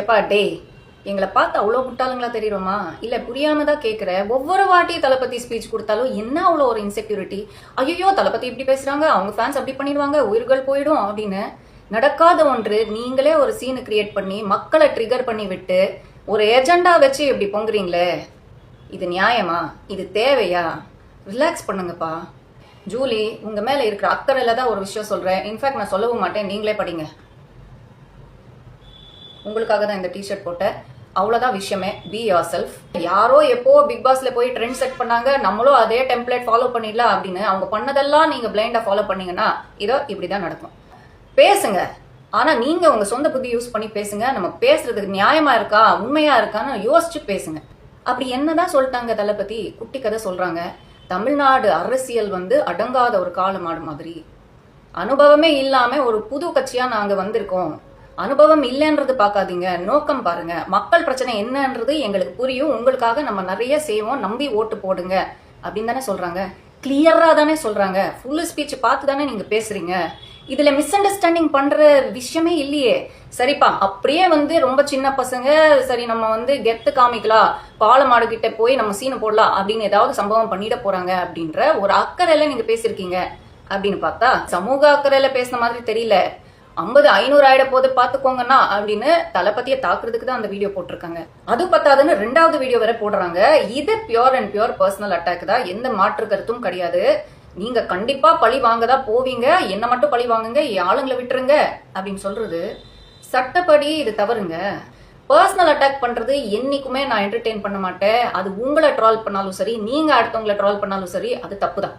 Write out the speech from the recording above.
எப்பா டே எங்களை பார்த்து அவ்வளோ முட்டாளுங்களா தெரியுமா? இல்லை புரியாம தான் கேட்குற. ஒவ்வொரு வாட்டியும் தளபதி ஸ்பீச் கொடுத்தாலும் என்ன அவ்வளோ ஒரு இன்செக்யூரிட்டி? ஐயோ தளபதி இப்படி பேசுறாங்க, அவங்க ஃபேன்ஸ் அப்படி பண்ணிடுவாங்க, உயிர்கள் போயிடும் அப்படின்னு. நடக்காத ஒன்று நீங்களே ஒரு சீனு கிரியேட் பண்ணி மக்களை ட்ரிகர் பண்ணி விட்டு ஒரு ஏஜெண்டா வச்சு இப்படி பொங்குறீங்களே, இது நியாயமா? இது தேவையா? ரிலாக்ஸ் பண்ணுங்கப்பா. ஜூலி, உங்க மேல இருக்கிற அக்கறையில தான் ஒரு விஷயம் சொல்றேன். இன்ஃபேக்ட் நான் சொல்லவும் மாட்டேன், நீங்களே படிங்க. உங்களுக்காக தான் இந்த டிஷர்ட் போட்டேன், அவ்வளவுதான் விஷயமே. Be your self. யாரோ எப்போ பிக் பாஸ்ல போய் ட்ரெண்ட் செட் பண்ணாங்க, நம்மளும் அதே டெம்ப்ளேட் ஃபாலோ பண்ணிடலாம் அப்படின்னு அவங்க பண்ணதெல்லாம் நீங்க பிளைண்டா ஃபாலோ பண்ணீங்கன்னா இதோ இப்படிதான் நடக்கும். பேசுங்க, ஆனா நீங்க உங்க சொந்த புத்தி யூஸ் பண்ணி பேசுங்க. நம்ம பேசுறதுக்கு நியாயமா இருக்கா, உண்மையா இருக்கான்னு யோசிச்சு பேசுங்க. அப்படி என்னதான் சொல்லிட்டாங்க தளபதி? குட்டி கதை சொல்றாங்க. தமிழ்நாடு அரசியல் அடங்காத ஒரு காளை மாடு மாதிரி. அனுபவமே இல்லாம ஒரு புது கட்சியா நாங்க வந்திருக்கோம். அனுபவம் இல்லைன்றது பார்க்காதீங்க, நோக்கம் பாருங்க. மக்கள் பிரச்சனை என்னன்றது எங்களுக்கு புரியும், உங்களுக்காக நம்ம நிறைய செய்வோம், நம்பி ஓட்டு போடுங்க அப்படின்னு தானே சொல்றாங்க. கிளியரா தானே சொல்றாங்க. ஃபுல் ஸ்பீச் பார்த்து தானே நீங்க பேசுறீங்க. இதுல மிஸ் அண்டர்ஸ்டாண்டிங் பண்ற விஷயமே இல்லையே. சரிப்பா, அப்படியே ரொம்ப சின்ன பசங்க, சரி நம்ம கெத்து காமிக்கலாம், பாலமாடு கிட்ட போய் நம்ம சீனை போடலாம் அப்படின்னு ஏதாவது சம்பவம் பண்ணிட போறாங்க அப்படின்ற ஒரு அக்கறையில நீங்க பேசிருக்கீங்க அப்படின்னு பார்த்தா சமூக அக்கறையில பேசின மாதிரி தெரியல. 50 500 ஆயிட போது பாத்துக்கோங்கன்னா அப்படின்னு தளபதியை தாக்குறதுக்கு தான் அந்த வீடியோ போட்டிருக்காங்க. அது பத்தாதுன்னு 2வது வீடியோ வேற போடுறாங்க. இது pure and pure personal attack தான், எந்த மாற்று கருத்தும் கிடையாது. நீங்க கண்டிப்பா பழி வாங்கதான் போவீங்க, என்ன மட்டும் பழி வாங்குங்க, ஆளுங்களை விட்டுருங்க அப்படின்னு சொல்றது சட்டப்படி இது தவறுங்க. பர்சனல் அட்டாக் பண்றது என்னைக்குமே நான் என்டர்டெயின் பண்ண மாட்டேன். அது உங்களை ட்ரால் பண்ணாலும் சரி, நீங்க அடுத்தவங்களை ட்ரால் பண்ணாலும் சரி, அது தப்பு தான்.